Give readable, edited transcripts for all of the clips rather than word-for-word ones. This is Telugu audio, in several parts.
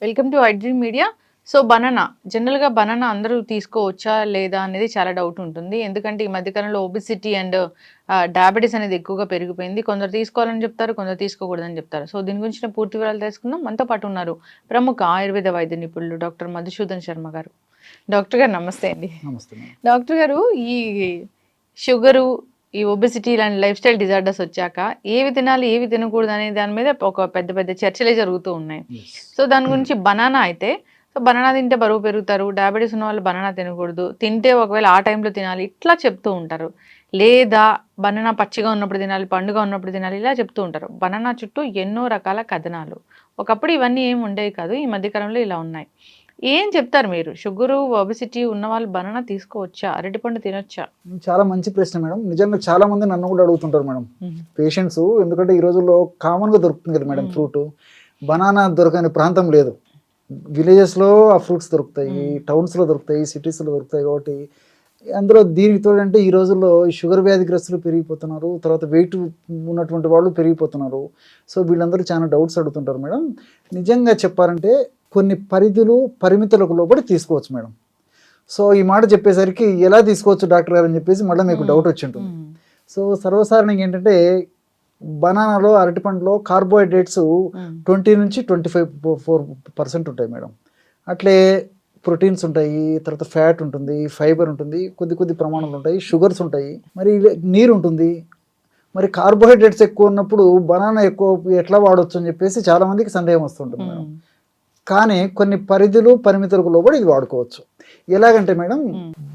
Welcome to iDream media. So banana జనరల్‌గా బనానా అందరూ తీసుకోవచ్చా? లేదా? అనేది చాలా డౌట్ ఉంటుంది. ఎందుకంటే ఈ మధ్య కాలంలో ఒబెసిటీ అండ్ డయాబెటిస్ అనేది ఎక్కువగా పెరిగిపోయింది. కొందరు తీసుకోవాలని చెప్తారు. కొందరు తీసుకోకూడదని చెప్తారు. సో దీని గురించిన పూర్తి వివరాలు తెలుసుకుందాం. మనతో పాటు ఉన్నారు ప్రముఖ ఆయుర్వేద వైద్య నిపుణులు డాక్టర్ మధుసూదన్ శర్మ గారు. డాక్టర్ గారు నమస్తే అండి. నమస్తే మేడం. డాక్టర్ గారు, ఈ షుగరు, ఈ ఒబెసిటీ ఇలాంటి లైఫ్ స్టైల్ డిజార్డర్స్ వచ్చాక ఏవి తినాలి, ఏవి తినకూడదు అనే దాని మీద ఒక పెద్ద పెద్ద చర్చలే జరుగుతూ ఉన్నాయి. సో దాని గురించి బనానా అయితే, సో బనానా తింటే బరువు పెరుగుతారు, డయాబెటీస్ ఉన్న వాళ్ళు బనానా తినకూడదు, తింటే ఒకవేళ ఆ టైంలో తినాలి, ఇట్లా చెప్తూ ఉంటారు. లేదా బనానా పచ్చిగా ఉన్నప్పుడు తినాలి, పండుగ ఉన్నప్పుడు తినాలి, ఇలా చెప్తూ ఉంటారు. బనానా చుట్టూ ఎన్నో రకాల కథనాలు. ఒకప్పుడు ఇవన్నీ ఏమి ఉండేవి కాదు, ఈ మధ్యకాలంలో ఇలా ఉన్నాయి. ఏం చెప్తారు మీరు? షుగరు, ఒబెసిటీ ఉన్న వాళ్ళు బనానా తీసుకోవచ్చా? అరటిపండు తినొచ్చా? చాలా మంచి ప్రశ్న మేడం. నిజంగా చాలా మంది నన్ను కూడా అడుగుతుంటారు మేడం పేషెంట్స్. ఎందుకంటే ఈ రోజుల్లో కామన్గా దొరుకుతుంది కదా మేడం ఫ్రూట్. బనానా దొరకని ప్రాంతం లేదు. విలేజెస్లో ఆ ఫ్రూట్స్ దొరుకుతాయి, టౌన్స్లో దొరుకుతాయి, సిటీస్లో దొరుకుతాయి. కాబట్టి అందులో దీనికి తోడంటే ఈ రోజుల్లో షుగర్ వ్యాధిగ్రస్తులు పెరిగిపోతున్నారు, తర్వాత వెయిట్ ఉన్నటువంటి వాళ్ళు పెరిగిపోతున్నారు. సో వీళ్ళందరూ చాలా డౌట్స్ అడుగుతుంటారు మేడం. నిజంగా చెప్పాలంటే కొన్ని పరిమితులకు లోబడి తీసుకోవచ్చు మేడం. సో ఈ మాట చెప్పేసరికి ఎలా తీసుకోవచ్చు డాక్టర్ గారు అని చెప్పేసి మళ్ళీ మీకు డౌట్ వచ్చి ఉంటుంది. సో సర్వసాధారణంగా ఏంటంటే బనానాలో, అరటిపండులో కార్బోహైడ్రేట్స్ 20 నుంచి 25% ఉంటాయి మేడం. అట్లే ప్రోటీన్స్ ఉంటాయి, తర్వాత ఫ్యాట్ ఉంటుంది, ఫైబర్ ఉంటుంది, కొద్ది ప్రమాణంలో ఉంటాయి, షుగర్స్ ఉంటాయి, మరి నీరు ఉంటుంది. మరి కార్బోహైడ్రేట్స్ ఎక్కువ ఉన్నప్పుడు బనానా ఎక్కువ ఎట్లా వాడవచ్చు అని చెప్పేసి చాలామందికి సందేహం వస్తుంటుంది మేడం. కానీ కొన్ని పరిమితులకు లోబడి ఇది వాడుకోవచ్చు. ఎలాగంటే మేడం,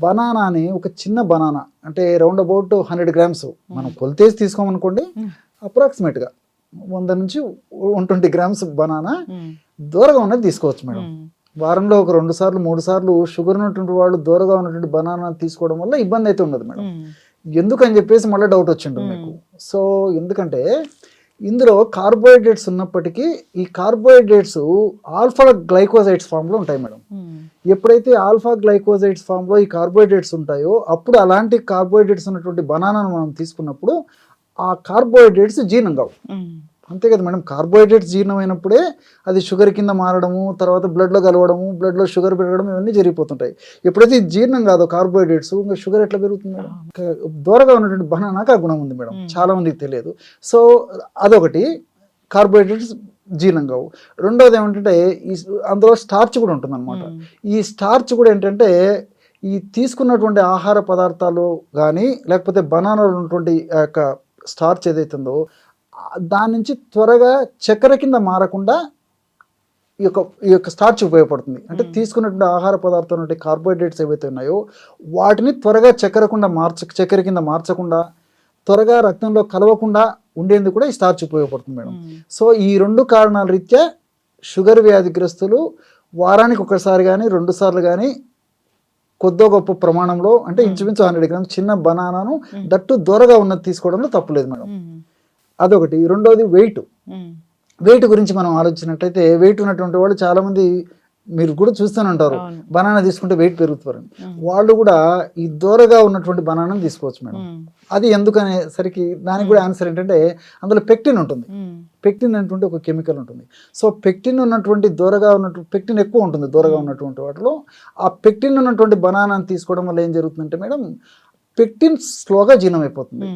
బనానాని ఒక చిన్న బనానా అంటే రౌండ్ అబౌట్ 100 grams మనం కొలితేసి తీసుకోమనుకోండి, అప్రాక్సిమేట్గా 100 నుంచి 120 grams బనానా దూరగా ఉన్నది తీసుకోవచ్చు మేడం. వారంలో ఒక 2 సార్లు 3 సార్లు షుగర్ ఉన్నటువంటి వాళ్ళు దూరగా ఉన్నటువంటి బనానా తీసుకోవడం వల్ల ఇబ్బంది అయితే ఉండదు మేడం. ఎందుకని చెప్పేసి మళ్ళీ డౌట్ వచ్చింటుంది మీకు. సో ఎందుకంటే ఇందులో కార్బోహైడ్రేట్స్ ఉన్నప్పటికీ ఈ కార్బోహైడ్రేట్స్ ఆల్ఫా గ్లైకోసైడ్స్ ఫామ్లో ఉంటాయి మేడం. ఎప్పుడైతే ఆల్ఫా గ్లైకోసైడ్స్ ఫామ్లో ఈ కార్బోహైడ్రేట్స్ ఉంటాయో అప్పుడు అలాంటి కార్బోహైడ్రేట్స్ ఉన్నటువంటి బనానాను మనం తీసుకున్నప్పుడు ఆ కార్బోహైడ్రేట్స్ జీర్ణం కావు. అంతే కదా మేడం. కార్బోహైడ్రేట్స్ జీర్ణమైనప్పుడే అది షుగర్ కింద మారడము, తర్వాత బ్లడ్లో కలవడము, బ్లడ్లో షుగర్ పెరగడం, ఇవన్నీ జరిగిపోతుంటాయి. ఎప్పుడైతే జీర్ణం కాదో కార్బోహైడ్రేట్స్, ఇంకా షుగర్ ఎట్లా పెరుగుతుంది మేడం? దూరగా ఉన్నటువంటి బనానాకు ఆ గుణం ఉంది మేడం, చాలా మందికి తెలియదు. సో అదొకటి, కార్బోహైడ్రేట్స్ జీర్ణం కావు. రెండోది ఏమంటే అందులో స్టార్చ్ కూడా ఉంటుంది అనమాట. ఈ స్టార్చ్ కూడా ఏంటంటే ఈ తీసుకున్నటువంటి ఆహార పదార్థాలు కానీ లేకపోతే బనానాలో ఉన్నటువంటి ఆ యొక్క స్టార్చ్ ఏదైతుందో దాని నుంచి త్వరగా చక్కెర కింద మారకుండా ఈ యొక్క స్టార్చ్ ఉపయోగపడుతుంది. అంటే తీసుకున్నటువంటి ఆహార పదార్థాలు ఉంటే కార్బోహైడ్రేట్స్ ఏవైతే ఉన్నాయో వాటిని త్వరగా చక్కెర కింద మార్చకుండా, త్వరగా రక్తంలో కలవకుండా ఉండేందుకు కూడా ఈ స్టార్చ్ ఉపయోగపడుతుంది మేడం. సో ఈ 2 కారణాల రీత్యా షుగర్ వ్యాధిగ్రస్తులు వారానికి ఒకసారి కానీ 2 సార్లు కానీ కొద్దో గొప్ప ప్రమాణంలో అంటే ఇంచుమించు 100 grams చిన్న బనానాను దట్టు దూరగా ఉన్నది తీసుకోవడంలో తప్పులేదు మేడం. అదొకటి. రెండోది వెయిట్ గురించి మనం ఆలోచించినట్లయితే వెయిట్ ఉన్నటువంటి వాళ్ళు చాలా మంది మీరు కూడా చూస్తూనే ఉంటారు, బనానా తీసుకుంటే వెయిట్ పెరుగుతారని. వాళ్ళు కూడా ఈ దూరగా ఉన్నటువంటి బనానాను తీసుకోవచ్చు మేడం. అది ఎందుకనేసరికి దానికి కూడా ఆన్సర్ ఏంటంటే అందులో పెక్టిన్ ఉంటుంది. పెక్టిన్ అనేటువంటి ఒక కెమికల్ ఉంటుంది. సో పెక్టిన్ ఉన్నటువంటి పెక్టిన్ ఎక్కువ ఉంటుంది దూరగా ఉన్నటువంటి వాటిలో. ఆ పెక్టిన్ ఉన్నటువంటి బనానాను తీసుకోవడం వల్ల ఏం జరుగుతుందంటే మేడం, పెక్టిన్ స్లోగా జీర్ణం అయిపోతుంది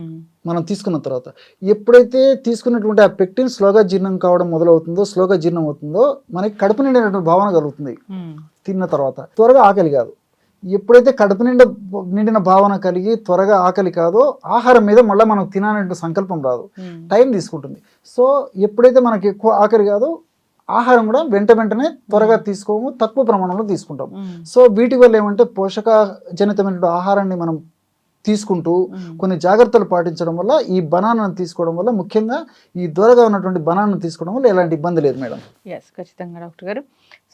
మనం తీసుకున్న తర్వాత. ఎప్పుడైతే తీసుకున్నటువంటి ఆ పెక్టిన్ స్లోగా జీర్ణం కావడం మొదలవుతుందో, స్లోగా జీర్ణం అవుతుందో మనకి కడుపు నిండినటువంటి భావన కలుగుతుంది. తిన్న తర్వాత త్వరగా ఆకలి కాదు. ఎప్పుడైతే కడుపు నిండిన భావన కలిగి త్వరగా ఆకలి కాదో ఆహారం మీద మళ్ళీ మనకు తినాలంటే సంకల్పం రాదు, టైం తీసుకుంటుంది. సో ఎప్పుడైతే మనకి ఎక్కువ ఆకలి కాదో ఆహారం కూడా వెంటనే త్వరగా తీసుకోము, తక్కువ ప్రమాణంలో తీసుకుంటాం. సో వీటి వల్ల ఏమంటే పోషకజనితమైన ఆహారాన్ని మనం తీసుకుంటూ కొన్ని జాగ్రత్తలు పాటించడం వల్ల ఈ బనానాను తీసుకోవడం వల్ల, ముఖ్యంగా ఈ దూరగా ఉన్నటువంటి బనానాను తీసుకోవడం వల్ల ఎలాంటి ఇబ్బంది లేదు మేడం. ఎస్, ఖచ్చితంగా డాక్టర్ గారు.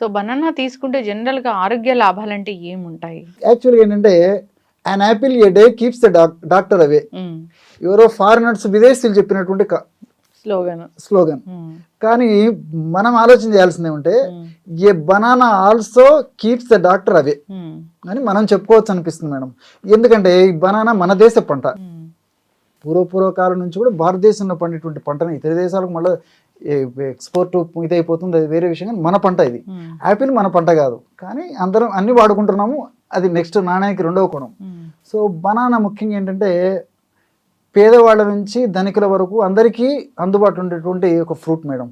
సో బనానా తీసుకుంటే జనరల్గా ఆరోగ్య లాభాలు అంటే ఏముంటాయి? యాక్చువల్గా ఏంటంటే an apple a day keeps the doctor away. ఎవరో ఫారినర్స్ విదేశీయులు చెప్పినటువంటి స్లోగన్. కానీ మనం ఆలోచన చేయాల్సింది ఏమంటే ఏ banana also keeps the doctor away అని మనం చెప్పుకోవచ్చు అనిపిస్తుంది మేడం. ఎందుకంటే ఈ బనానా మన దేశ పంట. పూర్వకాలం నుంచి కూడా భారతదేశంలో పండేటువంటి పంటను ఇతర దేశాలకు మళ్ళీ ఎక్స్పోర్ట్ ఇదైపోతుంది, అది వేరే విషయం. కానీ మన పంట ఇది, ఉమ్, యాపిల్ మన పంట కాదు, కానీ అందరం అన్ని వాడుకుంటున్నాము. అది నెక్స్ట్ నాణ్యానికి రెండవ కోణం. ఉమ్, సో బనానా ముఖ్యంగా ఏంటంటే పేదవాళ్ళ నుంచి ధనికుల వరకు అందరికీ అందుబాటులో ఉండేటువంటి ఒక ఫ్రూట్ మేడం.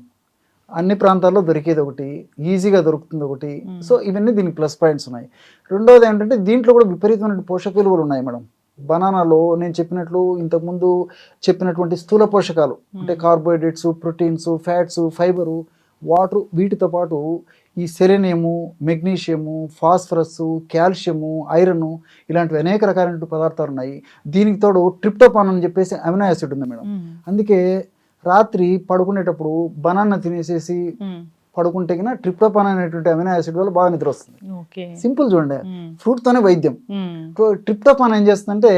అన్ని ప్రాంతాల్లో దొరికేది ఒకటి, ఈజీగా దొరుకుతుంది ఒకటి. సో ఇవన్నీ దీనికి ప్లస్ పాయింట్స్ ఉన్నాయి. రెండవది ఏంటంటే దీంట్లో కూడా విపరీతమైన పోషక విలువలు ఉన్నాయి మేడం. బనానాలో నేను చెప్పినట్లు ఇంతకుముందు చెప్పినటువంటి స్థూల పోషకాలు అంటే carbohydrates, proteins, fats, fibre, water, వీటితో పాటు ఈ సెలెనియము, మెగ్నీషియము, ఫాస్ఫరస్, కాల్షియము, ఐరన్ ఇలాంటివి అనేక రకాలైన పదార్థాలు ఉన్నాయి. దీనికి తోడు ట్రిప్టోఫాన్ అని చెప్పేసి అమినో యాసిడ్ ఉంది మేడం. ఉమ్, అందుకే రాత్రి పడుకునేటప్పుడు బనానా తినేసేసి ఉమ్, పడుకుంటే కినా ట్రిప్టోఫాన్ అనేటువంటి అమినో యాసిడ్ వల్ల బాగా నిద్ర వస్తుంది. ఓకే. సింపుల్ చూడండి, ఉమ్, ఫ్రూట్తోనే వైద్యం. ఉమ్, ట్రిప్టోఫాన్ ఏం చేస్తుందంటే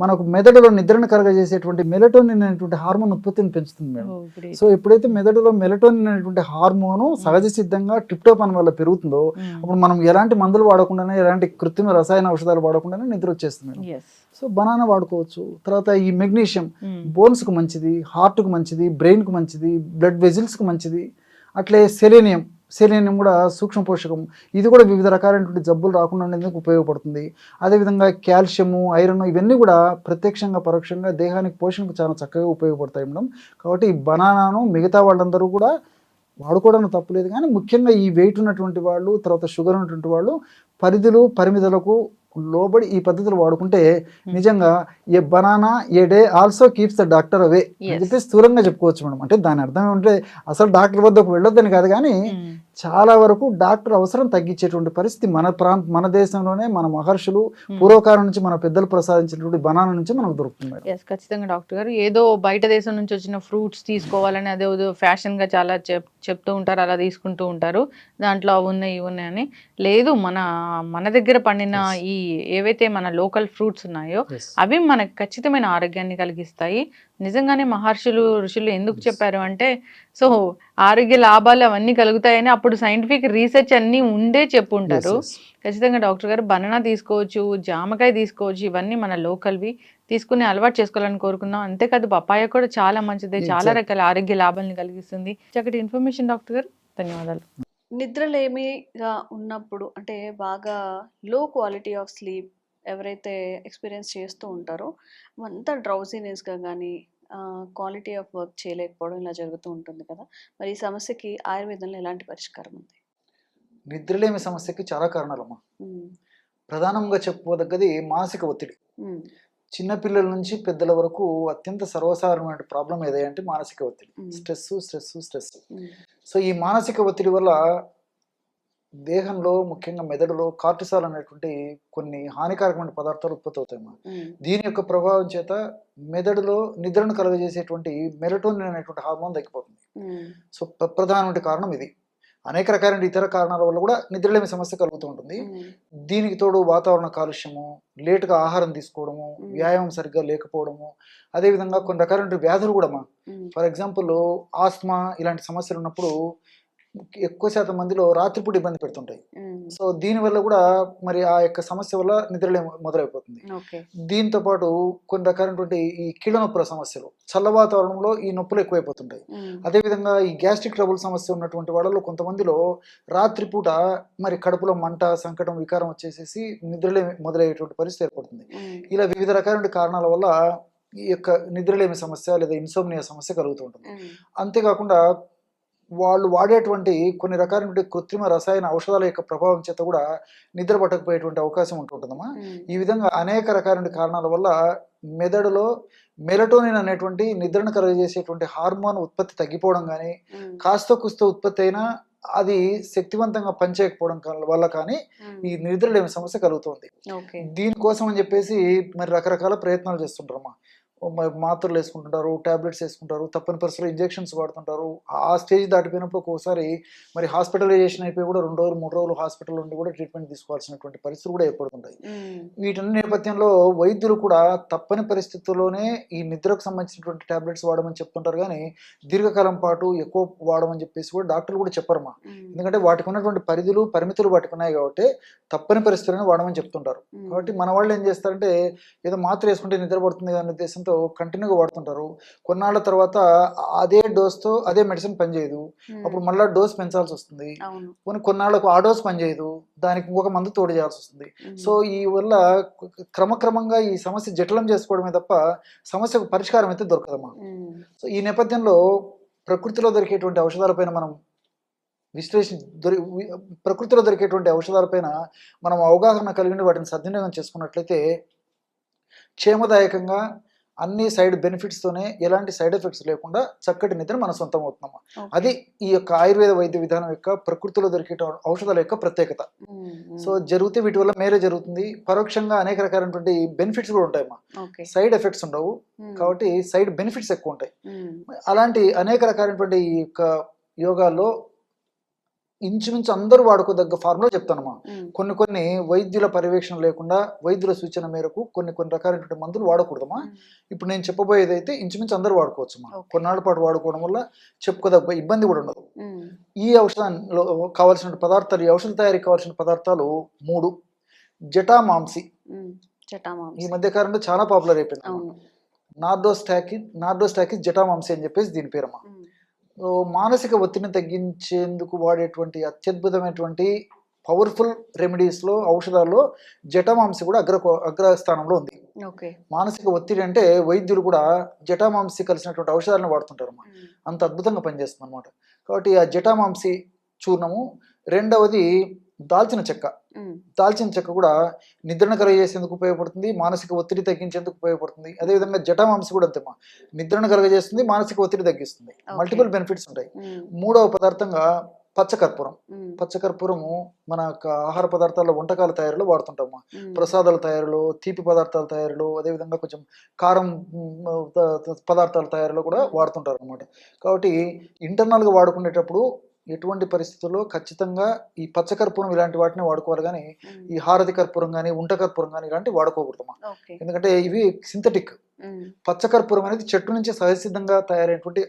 మనకు మెదడులో నిద్రను కలగజేసేటువంటి మెలటోనిన్ అనేటువంటి హార్మోన్ ఉత్పత్తిని పెంచుతుంది మేడం. ఓ, great. సో ఎప్పుడైతే మెదడులో మెలటోనిన్ అనేటువంటి హార్మోను సహజ సిద్ధంగా ట్రిప్టోఫాన్ వల్ల పెరుగుతుందో ఉమ్, అప్పుడు మనం ఎలాంటి మందులు వాడకుండానే, ఎలాంటి కృత్రిమ రసాయన ఔషధాలు వాడకుండానే నిద్ర వచ్చేస్తుంది మేడం. yes. సో బనానా వాడుకోవచ్చు. తర్వాత ఈ మెగ్నీషియం ఉమ్, బోన్స్కు మంచిది, హార్ట్కు మంచిది, బ్రెయిన్కు మంచిది, బ్లడ్ వెజిల్స్కి మంచిది. అట్లే సెలేనియం కూడా సూక్ష్మ పోషకం. ఇది కూడా వివిధ రకాలైనటువంటి జబ్బులు రాకుండా ఉండేందుకు ఉపయోగపడుతుంది. అదేవిధంగా కాల్షియము, ఐరన్ ఇవన్నీ కూడా ప్రత్యక్షంగా పరోక్షంగా దేహానికి పోషణకు చాలా చక్కగా ఉపయోగపడతాయి మేడం. కాబట్టి ఈ బనానాను మిగతా వాళ్ళందరూ కూడా వాడుకోవడానికి తప్పులేదు, కానీ ముఖ్యంగా ఈ వెయిట్ ఉన్నటువంటి వాళ్ళు, తర్వాత షుగర్ ఉన్నటువంటి వాళ్ళు పరిధులు పరిమితులకు లోబడి ఈ పద్ధతులు వాడుకుంటే నిజంగా ఏ banana A day also keeps the doctor away అని చెప్పి స్థూలంగా చెప్పుకోవచ్చు మేడం. అంటే దాని అర్థం ఏమంటే అసలు డాక్టర్ వద్దకు వెళ్ళొద్దని కాదు, కానీ ఉమ్, చాలా వరకు డాక్టర్ అవసరం తగ్గించేటువంటి పరిస్థితి మన దేశంలోనే మన మహర్షులు పూర్వకాలం నుంచి మన పెద్దలు ప్రసాదించినటువంటి బనానా నుంచి మనకు దొరుకుతుంది మేడం. ఎస్, ఖచ్చితంగా డాక్టర్ గారు. ఏదో బయట దేశం నుంచి వచ్చిన ఫ్రూట్స్ తీసుకోవాలని అదే ఫ్యాషన్ గా చాలా చెప్తూ ఉంటారు, అలా తీసుకుంటూ ఉంటారు, దాంట్లో అవి ఉన్నాయి ఇవి ఉన్నాయని. లేదు, మన దగ్గర పండిన ఈ ఏవైతే మన లోకల్ ఫ్రూట్స్ ఉన్నాయో Yes. అవి మనకు ఖచ్చితమైన ఆరోగ్యాన్ని కలిగిస్తాయి. నిజంగానే మహర్షులు ఋషులు ఎందుకు చెప్పారు అంటే, సో ఆరోగ్య లాభాలు అవన్నీ కలుగుతాయని అప్పుడు సైంటిఫిక్ రీసెర్చ్ అన్ని ఉండే చెప్పుంటారు. Yes, yes. ఖచ్చితంగా డాక్టర్ గారు బనానా తీసుకోవచ్చు, జామకాయ తీసుకోవచ్చు, ఇవన్నీ మన లోకల్వి తీసుకుని అలవాటు చేసుకోవాలని కోరుకున్నాం. అంతేకాదు పపాయ కూడా చాలా మంచిది, చాలా రకాల ఆరోగ్య లాభాలను కలిగిస్తుంది. చక్కటి ఇన్ఫర్మేషన్ డాక్టర్ గారు, ధన్యవాదాలు. నిద్రలేమిగా ఉన్నప్పుడు అంటే బాగా లో క్వాలిటీ ఆఫ్ స్లీప్ ఎవరైతే ఎక్స్పీరియన్స్ చేస్తూ ఉంటారో అంతా డ్రౌజీనెస్గా కానీ క్వాలిటీ ఆఫ్ వర్క్ చేయలేకపోవడం ఇలా జరుగుతూ ఉంటుంది కదా. మరి ఈ సమస్యకి ఆయుర్వేదంలో ఎలాంటి పరిష్కారం ఉంది? నిద్రలేమి సమస్యకి చాలా కారణాలమ్మా. ఉమ్, ప్రధానంగా చెప్పుకోదగ్గది మానసిక ఒత్తిడి. ఉమ్, చిన్నపిల్లల నుంచి పెద్దల వరకు అత్యంత సర్వసాధారణమైన ప్రాబ్లం ఏదంటే మానసిక ఒత్తిడి. Stress stress stress. Um, so ఈ మానసిక ఒత్తిడి వల్ల దేహంలో ముఖ్యంగా మెదడులో కార్టిసాల్ అనేటువంటి కొన్ని హానికారకమైన పదార్థాలు ఉత్పత్తి అవుతాయి. ఉమ్, దీని యొక్క ప్రభావం చేత మెదడులో నిద్రను కలుగజేసేటువంటి మెలటోనిన్ అనేటువంటి హార్మోన్ తగ్గిపోతుంది. ఉమ్, సో ప్రధానమైన కారణం ఇది. అనేక రకాలైన ఇతర కారణాల వల్ల కూడా నిద్రలేమి సమస్య కలుగుతూ ఉంటుంది. ఉమ్, దీనికి తోడు వాతావరణ కాలుష్యము, లేటుగా ఆహారం తీసుకోవడము, వ్యాయామం సరిగ్గా లేకపోవడము, అదేవిధంగా కొన్ని రకాలైన వ్యాధులు కూడా ఉమ్, ఫర్ ఎగ్జాంపుల్ ఆస్మా ఇలాంటి సమస్యలు ఉన్నప్పుడు ఎక్కువ శాతం మందిలో రాత్రిపూట ఇబ్బంది పెడుతుంటాయి. ఉమ్, సో దీనివల్ల కూడా మరి ఆ యొక్క సమస్య వల్ల నిద్రలేమి మొదలైపోతుంది. ఓకే. దీంతో పాటు కొన్ని రకాలైనటువంటి ఈ కీళ్ళ నొప్పుల సమస్యలు, చల్ల వాతావరణంలో ఈ నొప్పులు ఎక్కువైపోతుంటాయి. ఉమ్, అదేవిధంగా ఈ గ్యాస్ట్రిక్ ట్రబుల్ సమస్య ఉన్నటువంటి వాళ్ళలో కొంతమందిలో రాత్రిపూట మరి కడుపులో మంట, సంకటం, వికారం వచ్చేసేసి నిద్రలేమి మొదలయ్యేటువంటి పరిస్థితి ఏర్పడుతుంది. ఉమ్, ఇలా వివిధ రకాలైన కారణాల వల్ల ఈ యొక్క నిద్రలేమి సమస్య లేదా ఇన్సోమ్నియా సమస్య కలుగుతూ ఉంటుంది. ఉమ్, అంతేకాకుండా వాళ్ళు వాడేటువంటి కొన్ని రకాలైన కృత్రిమ రసాయన ఔషధాల యొక్క ప్రభావం చేత కూడా నిద్ర పట్టకపోయేటువంటి అవకాశం ఉంటుందమ్మా. ఉమ్, ఈ విధంగా అనేక రకాలైన కారణాల వల్ల మెదడులో మెలటోనిన్ అనేటువంటి నిద్రను కలుగజేసేటువంటి హార్మోన్ ఉత్పత్తి తగ్గిపోవడం కానీ, ఉమ్, కాస్త కుస్త ఉత్పత్తి అయినా అది శక్తివంతంగా పనిచేయకపోవడం వల్ల కానీ ఈ నిద్రలేమి సమస్య కలుగుతుంది. ఓకే. దీనికోసం అని చెప్పేసి మరి రకరకాల ప్రయత్నాలు చేస్తుంటారమ్మా. మాత్రలు వేసుకుంటుంటారు, టాబ్లెట్స్ వేసుకుంటారు, తప్పని పరిస్థితుల్లో ఇంజెక్షన్స్ వాడుతుంటారు. ఆ స్టేజ్ దాటిపోయినప్పుడు ఒక్కోసారి మరి హాస్పిటలైజేషన్ అయిపోయి కూడా 2 రోజులు 3 రోజులు హాస్పిటల్ నుండి కూడా ట్రీట్మెంట్ తీసుకోవాల్సినటువంటి పరిస్థితులు కూడా ఏర్పడుతుంటాయి. వీటన్ని నేపథ్యంలో వైద్యులు కూడా తప్పని పరిస్థితుల్లోనే ఈ నిద్రకు సంబంధించినటువంటి టాబ్లెట్స్ వాడమని చెప్తుంటారు, కానీ దీర్ఘకాలం పాటు ఎక్కువ వాడమని చెప్పేసి కూడా డాక్టర్లు కూడా చెప్పరమ్మా. ఎందుకంటే వాటికి ఉన్నటువంటి పరిధులు పరిమితులు వాటికి ఉన్నాయి కాబట్టి తప్పని పరిస్థితుల్లోనే వాడమని చెప్తుంటారు. కాబట్టి మన వాళ్ళు ఏం చేస్తారంటే ఏదో మాత్ర వేసుకుంటే నిద్ర పడుతుంది అనే ఉద్దేశంతో ఉద్దేశంతో కంటిన్యూగా వాడుతుంటారు. కొన్నాళ్ళ తర్వాత అదే డోస్తో అదే మెడిసిన్ పనిచేయదు, అప్పుడు మళ్ళీ డోస్ పెంచాల్సి వస్తుంది. అవును. కొన్నాళ్ళకు ఆ డోస్ పనిచేయదు, దానికి ఇంకొక మందు తోడు చేయాల్సి వస్తుంది. సో ఈ వల్ల క్రమక్రమంగా ఈ సమస్య జటిలం చేసుకోవడమే తప్ప సమస్యకు పరిష్కారం అయితే దొరకదమ్మా. సో ఈ నేపథ్యంలో ప్రకృతిలో దొరికేటువంటి ఔషధాలపైన మనం ప్రకృతిలో దొరికేటువంటి ఔషధాలపైన మనం అవగాహన కలిగి ఉండి వాటిని సద్వినియోగం చేసుకున్నట్లయితే క్షేమదాయకంగా అన్ని సైడ్ బెనిఫిట్స్తోనే ఎలాంటి సైడ్ ఎఫెక్ట్స్ లేకుండా చక్కటి నిద్ర మన సొంతం అవుతున్నామా. అది ఈ యొక్క ఆయుర్వేద వైద్య విధానం యొక్క ప్రకృతిలో దొరికే ఔషధాల యొక్క ప్రత్యేకత. సో జరిగితే వీటి వల్ల మేలే జరుగుతుంది, పరోక్షంగా అనేక రకాలైనటువంటి బెనిఫిట్స్ కూడా ఉంటాయమ్మా. సైడ్ ఎఫెక్ట్స్ ఉండవు కాబట్టి సైడ్ బెనిఫిట్స్ ఎక్కువ ఉంటాయి. అలాంటి అనేక రకాలైనటువంటి ఈ యొక్క యోగాల్లో ఇంచుమించు అందరూ వాడుకోదగ్గ ఫార్ములా చెప్తానమ్మా. కొన్ని వైద్యుల పర్యవేక్షణ లేకుండా వైద్యుల సూచన మేరకు కొన్ని రకాలైనటువంటి మందులు వాడకూడదమ్మా. ఇప్పుడు నేను చెప్పబోయేది అయితే ఇంచుమించు అందరూ వాడుకోవచ్చమ్మా. కొన్నాళ్ళ పాటు వాడుకోవడం వల్ల చెప్పుకోదగ్గ ఇబ్బంది కూడా ఉండదు. ఈ ఔషధంలో కావాల్సిన పదార్థాలు, ఈ ఔషధ తయారీకి కావాల్సిన పదార్థాలు 3. జటామాంసి ఈ మధ్య కాలంలో చాలా పాపులర్ అయిపోయింది. నార్డోస్టాకిస్ జటామాంసి అని చెప్పేసి దీని పేరమ్మా. మానసిక ఒత్తిడిని తగ్గించేందుకు వాడేటువంటి అత్యద్భుతమైనటువంటి పవర్ఫుల్ రెమెడీస్లో, ఔషధాల్లో జటామాంసి కూడా అగ్రస్థానంలో ఉంది. మానసిక ఒత్తిడి అంటే వైద్యులు కూడా జటామాంసి కలిసినటువంటి ఔషధాలను వాడుతుంటారమ్మా. అంత అద్భుతంగా పనిచేస్తుంది అనమాట. కాబట్టి ఆ జటామాంసి చూర్ణము. రెండవది దాల్చిన చెక్క. దాల్చిన చెక్క కూడా నిద్రను కలుగజేసేందుకు ఉపయోగపడుతుంది, మానసిక ఒత్తిడి తగ్గించేందుకు ఉపయోగపడుతుంది. అదేవిధంగా జటామాంసి కూడా అంతేమా, నిద్రను కలుగజేస్తుంది, మానసిక ఒత్తిడి తగ్గిస్తుంది. మల్టిపుల్ బెనిఫిట్స్ ఉంటాయి. మూడవ పదార్థంగా పచ్చకర్పూరం. పచ్చకర్పూరము మన ఆహార పదార్థాల వంటకాల తయారీలో వాడుతుంటాము, ప్రసాదాల తయారీలో, తీపి పదార్థాల తయారీలో, అదేవిధంగా కొంచెం కారం పదార్థాల తయారీలో కూడా వాడుతుంటారు అనమాట. కాబట్టి ఇంటర్నల్గా వాడుకునేటప్పుడు ఎటువంటి పరిస్థితుల్లో ఖచ్చితంగా ఈ పచ్చకర్పూరం ఇలాంటి వాటిని వాడుకోవాలి, కానీ ఈ హారతి కర్పూరం కానీ ఉంట కర్పూరం కానీ ఇలాంటివి వాడుకోకూడదమ్మా. ఎందుకంటే ఇవి సింథటిక్. పచ్చకర్పూరం అనేది చెట్టు నుంచి సహజసిద్ధంగా తయారైనటువంటి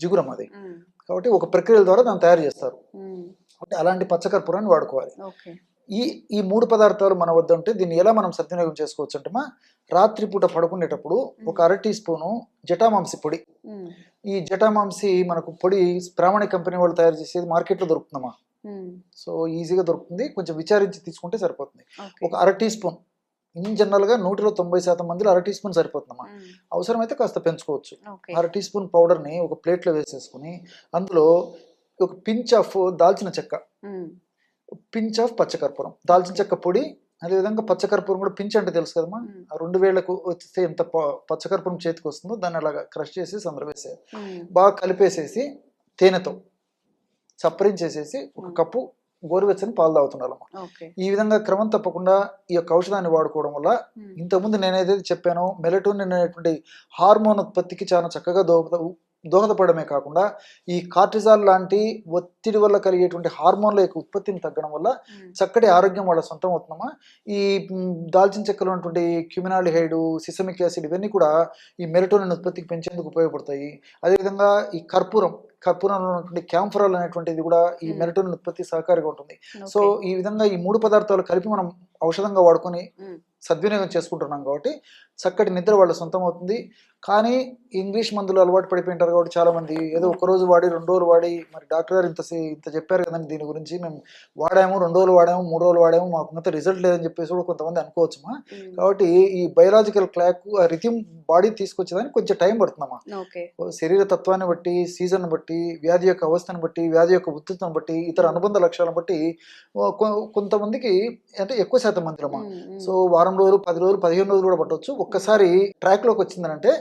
జిగురం అది, కాబట్టి ఒక ప్రక్రియల ద్వారా దాన్ని తయారు చేస్తారు. అంటే అలాంటి పచ్చకర్పూరాన్ని వాడుకోవాలి. ఈ 3 పదార్థాలు మన వద్ద ఉంటే దీన్ని ఎలా మనం సద్వినియోగం చేసుకోవచ్చు అంటే, రాత్రిపూట పడుకునేటప్పుడు ఒక 1/2 టీ స్పూను జటామాంసి పొడి. ఈ జటామాంసి మనకు పొడి ప్రామాణిక కంపెనీ వాళ్ళు తయారు చేసేది మార్కెట్లో దొరుకుతుందమ్మా. సో ఈజీగా దొరుకుతుంది, కొంచెం విచారించి తీసుకుంటే సరిపోతుంది. ఒక 1/2 టీ స్పూన్. ఇన్ జనరల్గా 190% మందిలో 1/2 టీ స్పూన్ సరిపోతుందమ్మా. అవసరమైతే కాస్త పెంచుకోవచ్చు. 1/2 టీ స్పూన్ పౌడర్ని ఒక ప్లేట్లో వేసేసుకుని అందులో ఒక పించ్ ఆఫ్ దాల్చిన చెక్క, పించ్ ఆఫ్ పచ్చకర్పూరం, దాల్చిన చెక్క పొడి, అదేవిధంగా పచ్చకర్పూరం కూడా పించ్ అంటే తెలుసు కదమ్మా, ఆ 2 వేళ్లకు వస్తే ఎంత పచ్చకర్పూరం చేతికి వస్తుందో దాన్ని అలాగా క్రష్ చేసి అందులో వేసేయాలి. బాగా కలిపేసేసి తేనెతో చప్పరించేసేసి ఒక కప్పు గోరువెచ్చని పాలు తాగుతున్నారమ్మా. ఈ విధంగా క్రమం తప్పకుండా ఈ యొక్క ఔషధాన్ని వాడుకోవడం వల్ల ఇంతకుముందు నేనైతే చెప్పానో మెలటోనిన్ అనేటువంటి హార్మోన్ ఉత్పత్తికి చాలా చక్కగా దోహదపడమే కాకుండా ఈ కార్టిజాల్ లాంటి ఒత్తిడి వల్ల కలిగేటువంటి హార్మోన్ల యొక్క ఉత్పత్తిని తగ్గడం వల్ల చక్కటి ఆరోగ్యం వాళ్ళ సొంతం అవుతుందమ్మా. ఈ దాల్చిన చెక్కలో ఉన్నటువంటి క్యూమినాల్డిహైడ్, సిసమిక్ యాసిడ్ ఇవన్నీ కూడా ఈ మెలటోనిన్ ఉత్పత్తికి పెంచేందుకు ఉపయోగపడతాయి. అదేవిధంగా ఈ కర్పూరంలో ఉన్నటువంటి క్యాంఫరాల్ అనేటువంటిది కూడా ఈ మెలటోనిన్ ఉత్పత్తి సహకారిగా ఉంటుంది. సో ఈ విధంగా ఈ 3 పదార్థాలు కలిపి మనం ఔషధంగా వాడుకొని సద్వినియోగం చేసుకుంటున్నాం కాబట్టి చక్కటి నిద్ర వాళ్ళ సొంతం అవుతుంది. కానీ ఇంగ్లీష్ మందులు అలవాటు పడిపోయింటారు కాబట్టి చాలామంది ఏదో 1 రోజు వాడి 2 రోజులు వాడి, మరి డాక్టర్ గారు ఇంత చెప్పారు కదండి దీని గురించి, మేము వాడాము, 2 రోజులు వాడాము, 3 రోజులు వాడాము, మాకు అంత రిజల్ట్ లేదని చెప్పేసి కూడా కొంతమంది అనుకోవచ్చుమా. కాబట్టి ఈ బయలాజికల్ క్లాక్ రిథమ్ బాడీ తీసుకొచ్చేదానికి కొంచెం టైం పడుతుందమ్మా. శరీర తత్వాన్ని బట్టి, సీజన్ బట్టి, వ్యాధి యొక్క అవస్థను బట్టి, వ్యాధి యొక్క ఉత్పత్తిని బట్టి, ఇతర అనుబంధ లక్ష్యాలను బట్టి కొంతమందికి అంటే ఎక్కువ శాతం మందిరమ్మా. సో వారం రోజులు, 10 రోజులు, 15 రోజులు కూడా పట్టవచ్చు. ఒక్కసారి ట్రాక్లోకి వచ్చిందనంటే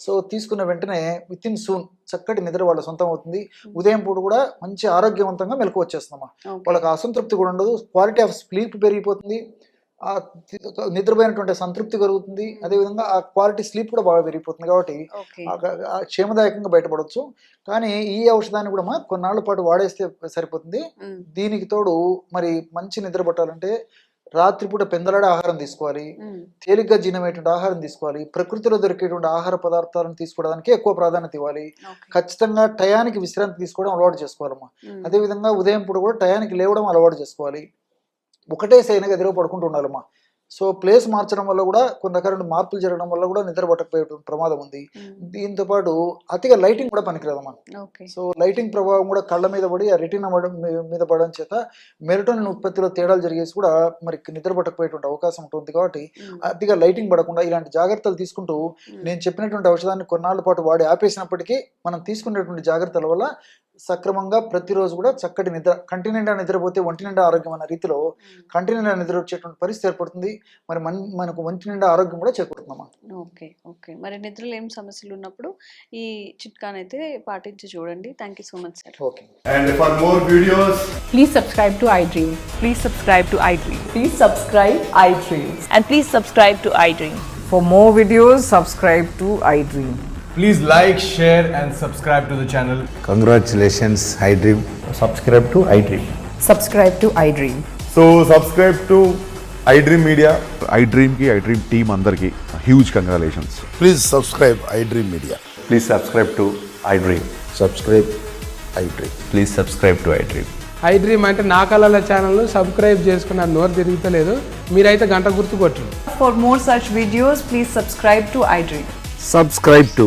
సో తీసుకున్న వెంటనే విత్ ఇన్ సూన్ చక్కటి నిద్ర వాళ్ళ సొంతం అవుతుంది. ఉదయం పూట కూడా మంచి ఆరోగ్యవంతంగా మెలకు వచ్చేస్తుందమ్మా. వాళ్ళకి అసంతృప్తి కూడా ఉండదు, క్వాలిటీ ఆఫ్ స్లీప్ పెరిగిపోతుంది, ఆ నిద్రపోయినటువంటి సంతృప్తి కలుగుతుంది, అదేవిధంగా ఆ క్వాలిటీ స్లీప్ కూడా బాగా పెరిగిపోతుంది. కాబట్టి క్షేమదాయకంగా బయటపడవచ్చు. కానీ ఈ ఔషధాన్ని కూడా కొన్నాళ్ళ పాటు వాడేస్తే సరిపోతుంది. దీనికి తోడు మరి మంచి నిద్ర పట్టాలంటే రాత్రిపూట పెందలాడే ఆహారం తీసుకోవాలి, తేలిగ్గా జీర్ణమయ్యేటువంటి ఆహారం తీసుకోవాలి, ప్రకృతిలో దొరికేటువంటి ఆహార పదార్థాలను తీసుకోవడానికి ఎక్కువ ప్రాధాన్యత ఇవ్వాలి. ఖచ్చితంగా టయానికి విశ్రాంతి తీసుకోవడం అలవాటు చేసుకోవాలమ్మా. అదేవిధంగా ఉదయం పూట కూడా టయానికి లేవడం అలవాటు చేసుకోవాలి. ఒకటే సైన గదిలో పడుకుంటూ ఉండాలమ్మా. సో ప్లేస్ మార్చడం వల్ల కూడా కొన్ని రకాల మార్పులు జరగడం వల్ల కూడా నిద్ర పట్టకపోయే ప్రమాదం ఉంది. దీంతో పాటు అతిగా లైటింగ్ కూడా పనికిరాదమ్మా. ఓకే. సో లైటింగ్ ప్రభావం కూడా కళ్ళ మీద పడి ఆ రెటీనా మీద పడడం చేత మెలటోనిన్ ఉత్పత్తిలో తేడాలు జరిగేసి కూడా మరి నిద్ర పట్టకపోయేటువంటి అవకాశం ఉంటుంది. కాబట్టి అతిగా లైటింగ్ పడకుండా ఇలాంటి జాగ్రత్తలు తీసుకుంటూ నేను చెప్పినటువంటి ఔషధాన్ని కొన్నాళ్ళ పాటు వాడి ఆపేసినప్పటికీ మనం తీసుకునేటువంటి జాగ్రత్తల వల్ల సక్రమంగా ప్రతిరోజు కూడా చక్కటి నిద్ర, కంటి నిండా నిద్రపోతే ఒంటి నిండా ఆరోగ్యం అన్న రీతిలో కంటి నిండా నిద్ర వచ్చేటువంటి పరిస్థితి ఏర్పడుతుంది. మరి మనకు ఒంటి నిండా ఆరోగ్యం కూడా చేకూరుతుందమ్మా. ఓకే. ఓకే. మరి నిద్రలో ఏం సమస్యలు ఉన్నప్పుడు ఈ చిట్కానైతే పాటించి చూడండి. Thank you so much sir. Okay. And for more videos, Please subscribe to iDream. Please subscribe to iDream. Please subscribe iDream. And please subscribe to iDream. For more videos, subscribe to iDream. please like, share and subscribe to the channel. Congratulations, iDream. Subscribe to iDream. Subscribe to iDream. So subscribe to iDream Media. iDream ki iDream team అందరికి huge congratulations. Please subscribe iDream Media. Please subscribe to iDream. Subscribe iDream. Please subscribe to iDream. iDream అంటే నా కళల ఛానల్ను సబ్స్క్రైబ్ చేసుకున్న నోరు తిరుగుతలేదు, మీరైతే గంట గుర్తు కొట్టండి. For more such videos, please subscribe to iDream. Subscribe to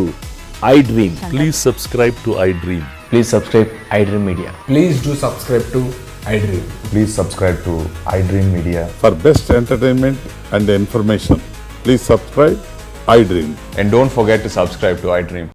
iDream. Please subscribe to iDream. Please subscribe iDream Media. Please do subscribe to iDream. Please subscribe to iDream Media. For best entertainment and information, please subscribe iDream. And don't forget to subscribe to iDream.